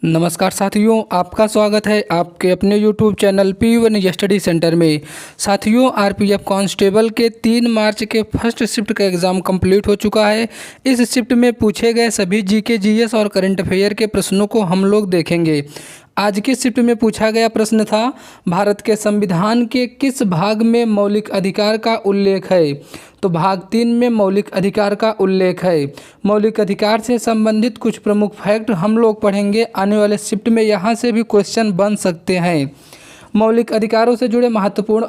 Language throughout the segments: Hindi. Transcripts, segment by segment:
नमस्कार साथियों, आपका स्वागत है आपके अपने YouTube channel P1 study centre में। साथियों, आरपीएफ कांस्टेबल के 3 मार्च के फर्स्ट शिफ्ट का एग्ज़ाम कंप्लीट हो चुका है। इस शिफ्ट में पूछे गए सभी जीके, जीएस और करंट अफेयर के प्रश्नों को हम लोग देखेंगे। आज की शिफ्ट में पूछा गया प्रश्न था, भारत के संविधान के किस भाग में मौलिक अधिकार का उल्लेख है? तो भाग 3 में मौलिक अधिकार का उल्लेख है। मौलिक अधिकार से संबंधित कुछ प्रमुख फैक्ट हम लोग पढ़ेंगे। आने वाले शिफ्ट में यहाँ से भी क्वेश्चन बन सकते हैं। मौलिक अधिकारों से जुड़े महत्वपूर्ण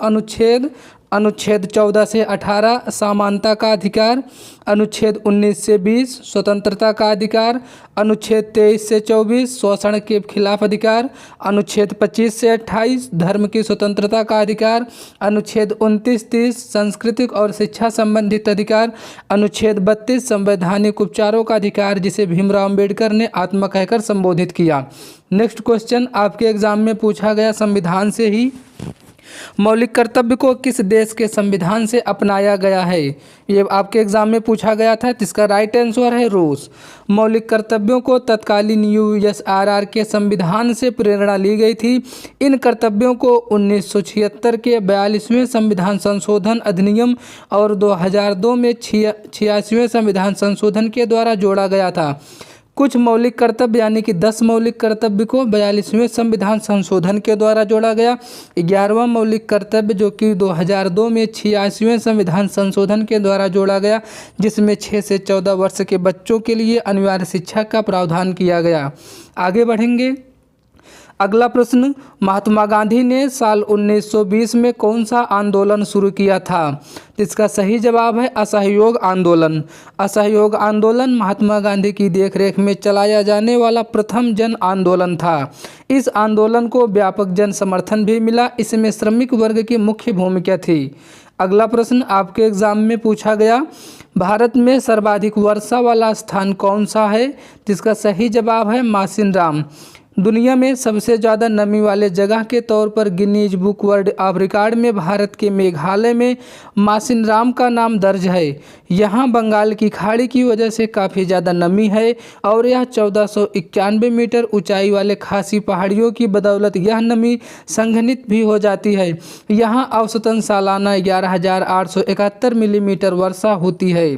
अनुच्छेद 14 से 18 समानता का अधिकार, अनुच्छेद 19 से 20 स्वतंत्रता का अधिकार, अनुच्छेद 23 से 24 शोषण के खिलाफ अधिकार, अनुच्छेद 25 से 28 धर्म की स्वतंत्रता का अधिकार, अनुच्छेद 29-30 सांस्कृतिक और शिक्षा संबंधित अधिकार, अनुच्छेद 32 संवैधानिक उपचारों का अधिकार, जिसे भीमराव अम्बेडकर ने आत्मा कहकर संबोधित किया। नेक्स्ट क्वेश्चन आपके एग्जाम में पूछा गया संविधान से ही, मौलिक कर्तव्य को किस देश के संविधान से अपनाया गया है? ये आपके एग्जाम में पूछा गया था। इसका राइट आंसर है रूस। मौलिक कर्तव्यों को तत्कालीन यूएसआरआर के संविधान से प्रेरणा ली गई थी। इन कर्तव्यों को 1976 के 42वें संविधान संशोधन अधिनियम और 2002 में 86वें संविधान संशोधन के द्वारा जोड़ा गया था। कुछ मौलिक कर्तव्य यानी कि 10 मौलिक कर्तव्य को 42वें संविधान संशोधन के द्वारा जोड़ा गया। 11वां मौलिक कर्तव्य जो कि 2002 में 86वें संविधान संशोधन के द्वारा जोड़ा गया, जिसमें 6 से 14 वर्ष के बच्चों के लिए अनिवार्य शिक्षा का प्रावधान किया गया। आगे बढ़ेंगे। अगला प्रश्न, महात्मा गांधी ने साल 1920 में कौन सा आंदोलन शुरू किया था? इसका सही जवाब है असहयोग आंदोलन। असहयोग आंदोलन महात्मा गांधी की देखरेख में चलाया जाने वाला प्रथम जन आंदोलन था। इस आंदोलन को व्यापक जन समर्थन भी मिला। इसमें श्रमिक वर्ग की मुख्य भूमिका थी। अगला प्रश्न आपके एग्जाम में पूछा गया, भारत में सर्वाधिक वर्षा वाला स्थान कौन सा है? जिसका सही जवाब है मासिनराम। दुनिया में सबसे ज़्यादा नमी वाले जगह के तौर पर Guinness book world of record में भारत के मेघालय में मासिनराम का नाम दर्ज है। यहाँ बंगाल की खाड़ी की वजह से काफ़ी ज़्यादा नमी है और यह 1491 मीटर ऊंचाई वाले खासी पहाड़ियों की बदौलत यह नमी संघनित भी हो जाती है। यहाँ औसतन सालाना 11,871 मिलीमीटर वर्षा होती है।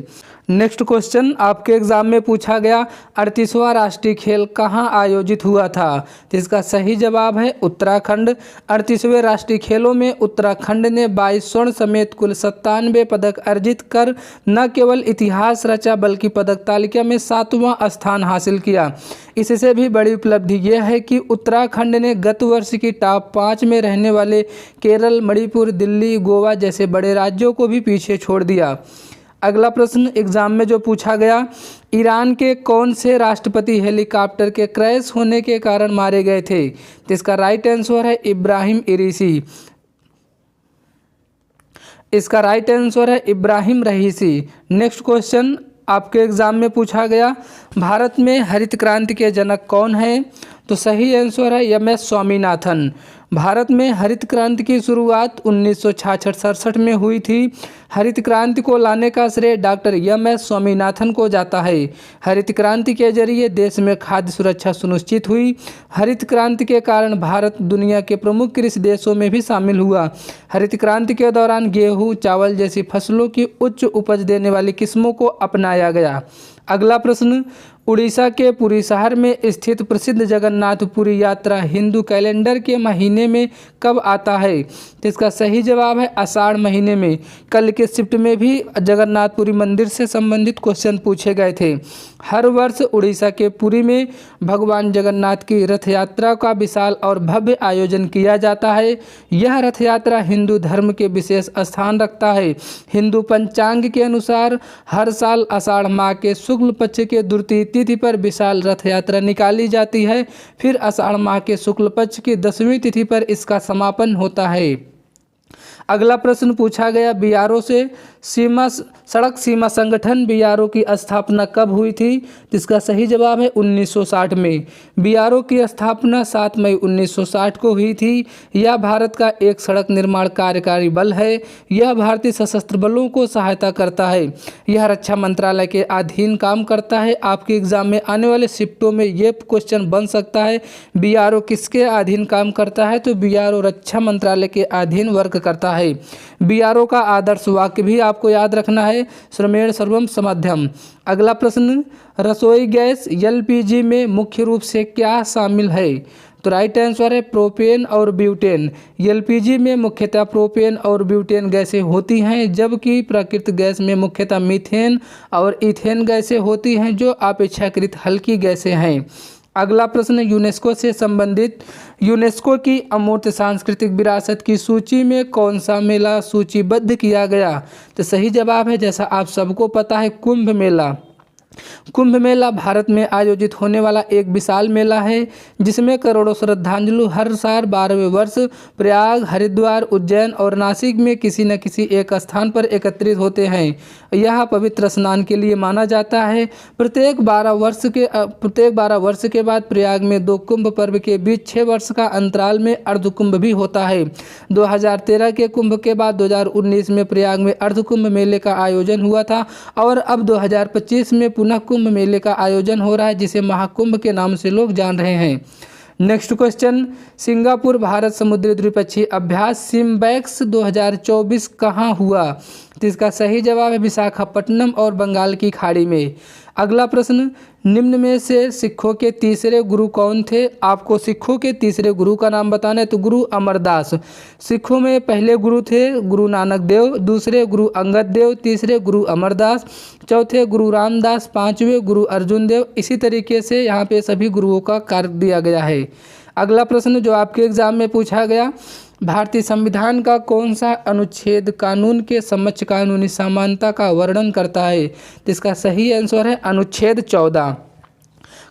नेक्स्ट क्वेश्चन आपके एग्जाम में पूछा गया, 38वां राष्ट्रीय खेल कहाँ आयोजित हुआ था? जिसका सही जवाब है उत्तराखंड। 38वें राष्ट्रीय खेलों में उत्तराखंड ने 22 स्वर्ण समेत कुल 97 पदक अर्जित कर न केवल इतिहास रचा बल्कि पदक तालिका में 7वां स्थान हासिल किया। इससे भी बड़ी उपलब्धि यह है कि उत्तराखंड ने गत वर्ष की टॉप 5 में रहने वाले केरल, मणिपुर, दिल्ली, गोवा जैसे बड़े राज्यों को भी पीछे छोड़ दिया। अगला प्रश्न एग्जाम में जो पूछा गया, ईरान के कौन से राष्ट्रपति हेलीकॉप्टर के क्रैश होने के कारण मारे गए थे? इसका राइट आंसर है इब्राहिम इरीसी। इसका राइट आंसर है इब्राहिम रहीसी। नेक्स्ट क्वेश्चन आपके एग्जाम में पूछा गया, भारत में हरित क्रांति के जनक कौन है? तो सही आंसर है एम.एस. स्वामीनाथन। भारत में हरित क्रांति की शुरुआत 1966-67 में हुई थी। हरित क्रांति को लाने का श्रेय डॉक्टर एम.एस. स्वामीनाथन को जाता है। हरित क्रांति के जरिए देश में खाद्य सुरक्षा सुनिश्चित हुई। हरित क्रांति के कारण भारत दुनिया के प्रमुख कृषि देशों में भी शामिल हुआ। हरित क्रांति के दौरान गेहूं, चावल जैसी फसलों की उच्च उपज देने वाली किस्मों को अपनाया गया। अगला प्रश्न, उड़ीसा के पुरी शहर में स्थित प्रसिद्ध जगन्नाथपुरी यात्रा हिंदू कैलेंडर के महीने में कब आता है? तो इसका सही जवाब है आषाढ़ महीने में। कल के शिफ्ट में भी जगन्नाथपुरी मंदिर से संबंधित क्वेश्चन पूछे गए थे। हर वर्ष उड़ीसा के पुरी में भगवान जगन्नाथ की रथ यात्रा का विशाल और भव्य आयोजन किया जाता है। यह रथ यात्रा हिंदू धर्म के विशेष स्थान रखता है। हिंदू पंचांग के अनुसार हर साल आषाढ़ माह के शुक्ल पक्ष के द्वितीय तिथि पर विशाल रथ यात्रा निकाली जाती है। फिर आषाढ़ माह के शुक्ल पक्ष की 10वीं तिथि पर इसका समापन होता है। अगला प्रश्न पूछा गया बीआरओ से, सड़क सीमा संगठन बीआरओ की स्थापना कब हुई थी? तो इसका सही जवाब है 1960 में। बीआरओ की स्थापना 7 मई 1960 को हुई थी। यह भारत का एक सड़क निर्माण कार्यकारी बल है। यह भारतीय सशस्त्र बलों को सहायता करता है। यह रक्षा मंत्रालय के अधीन काम करता है। आपके एग्जाम में आने वाले शिफ्टों में यह क्वेश्चन बन सकता है, बीआरओ किसके अधीन काम करता है? तो बीआरओ रक्षा मंत्रालय के अधीन वर्क करता है। बीआरओ का आदर्श वाक्य भी आपको याद रखना है, श्रमेण सर्वम समध्यम। अगला प्रश्न, रसोई गैस एलपीजी में मुख्य रूप से क्या शामिल है? तो राइट आंसर है प्रोपेन और ब्यूटेन। एलपीजी में मुख्यतः प्रोपेन और ब्यूटेन गैसें होती हैं, जबकि प्राकृतिक गैस में मुख्यतः मीथेन और इथेन गैसें होती हैं, जो अपेक्षाकृत हल्की गैसें हैं। अगला प्रश्न, यूनेस्को से संबंधित यूनेस्को की अमूर्त सांस्कृतिक विरासत की सूची में कौन सा मेला सूचीबद्ध किया गया? तो सही जवाब है, जैसा आप सबको पता है, कुंभ मेला। कुंभ मेला भारत में आयोजित होने वाला एक विशाल मेला है, जिसमें करोड़ों श्रद्धालु हर साल 12वें वर्ष प्रयाग, हरिद्वार, उज्जैन और नासिक में किसी न किसी एक स्थान पर एकत्रित होते हैं। यह पवित्र स्नान के लिए माना जाता है। प्रत्येक 12 वर्ष के बाद प्रयाग में 2 कुंभ पर्व के बीच 6 वर्ष का अंतराल में अर्ध कुंभ भी होता है। 2013 के कुंभ के बाद 2019 में प्रयाग में अर्ध कुंभ मेले का आयोजन हुआ था और अब 2025 में पुनः कुंभ मेले का आयोजन हो रहा है, जिसे महाकुंभ के नाम से लोग जान रहे हैं। नेक्स्ट क्वेश्चन, सिंगापुर भारत समुद्री द्विपक्षीय अभ्यास सिम्बैक्स 2024 कहाँ हुआ? तो इसका सही जवाब है विशाखापट्टनम और बंगाल की खाड़ी में। अगला प्रश्न, निम्न में से सिखों के तीसरे गुरु कौन थे? आपको सिखों के तीसरे गुरु का नाम बताना है। तो गुरु अमरदास। सिखों में पहले गुरु थे गुरु नानक देव, दूसरे गुरु अंगद देव, तीसरे गुरु अमरदास, चौथे गुरु रामदास, पांचवें गुरु अर्जुन देव। इसी तरीके से यहाँ पे सभी गुरुओं का कार्य दिया गया है। अगला प्रश्न जो आपके एग्जाम में पूछा गया, भारतीय संविधान का कौन सा अनुच्छेद कानून के समक्ष कानूनी समानता का वर्णन करता है? तो इसका सही आंसर है अनुच्छेद 14।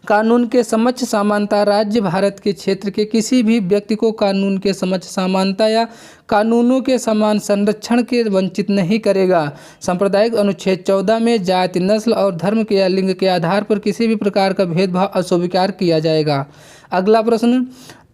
कानून के समक्ष समानता राज्य भारत के क्षेत्र के किसी भी व्यक्ति को कानून के समक्ष समानता या कानूनों के समान संरक्षण के वंचित नहीं करेगा। सांप्रदायिक अनुच्छेद 14 में जाति, नस्ल और धर्म के या लिंग के आधार पर किसी भी प्रकार का भेदभाव अस्वीकार किया जाएगा। अगला प्रश्न,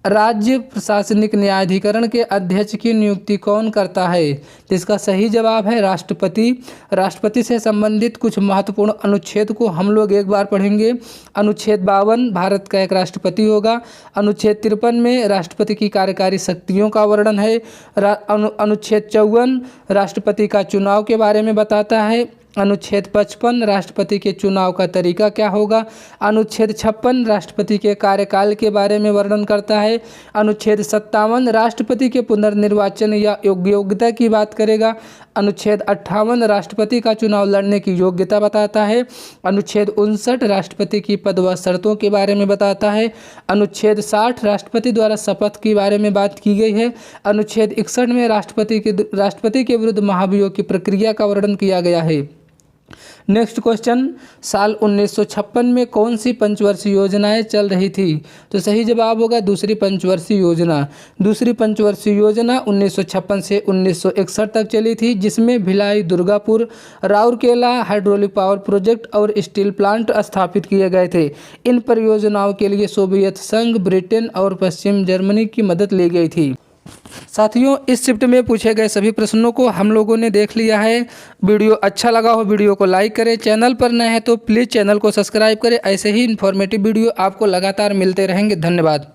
राज्य प्रशासनिक न्यायाधिकरण के अध्यक्ष की नियुक्ति कौन करता है? तो इसका सही जवाब है राष्ट्रपति। राष्ट्रपति से संबंधित कुछ महत्वपूर्ण अनुच्छेद को हम लोग एक बार पढ़ेंगे। अनुच्छेद 52 भारत का एक राष्ट्रपति होगा। अनुच्छेद 53 में राष्ट्रपति की कार्यकारी शक्तियों का वर्णन है। अनुच्छेद 54 राष्ट्रपति का चुनाव के बारे में बताता है। अनुच्छेद 55 राष्ट्रपति के चुनाव का तरीका क्या होगा। अनुच्छेद 56 राष्ट्रपति के कार्यकाल के बारे में वर्णन करता है। अनुच्छेद 57 राष्ट्रपति के पुनर्निर्वाचन या योग्यता की बात करेगा। अनुच्छेद 58 राष्ट्रपति का चुनाव लड़ने की योग्यता बताता है। अनुच्छेद 59 राष्ट्रपति की पद व शर्तों के बारे में बताता है। अनुच्छेद 60 राष्ट्रपति द्वारा शपथ के बारे में बात की गई है। अनुच्छेद 61 में राष्ट्रपति के विरुद्ध महाभियोग की प्रक्रिया का वर्णन किया गया है। नेक्स्ट क्वेश्चन, साल 1956 में कौन सी पंचवर्षीय योजनाएं चल रही थी? तो सही जवाब होगा दूसरी पंचवर्षीय योजना। दूसरी पंचवर्षीय योजना 1956 से 1961 तक चली थी, जिसमें Bhilai, Durgapur, Rourkela hydraulic power project और स्टील प्लांट स्थापित किए गए थे। इन परियोजनाओं के लिए सोवियत संघ, ब्रिटेन और पश्चिम जर्मनी की मदद ली गई थी। साथियों, इस शिफ्ट में पूछे गए सभी प्रश्नों को हम लोगों ने देख लिया है। वीडियो अच्छा लगा हो वीडियो को लाइक करें, चैनल पर नए हैं तो प्लीज़ चैनल को सब्सक्राइब करें। ऐसे ही इन्फॉर्मेटिव वीडियो आपको लगातार मिलते रहेंगे। धन्यवाद।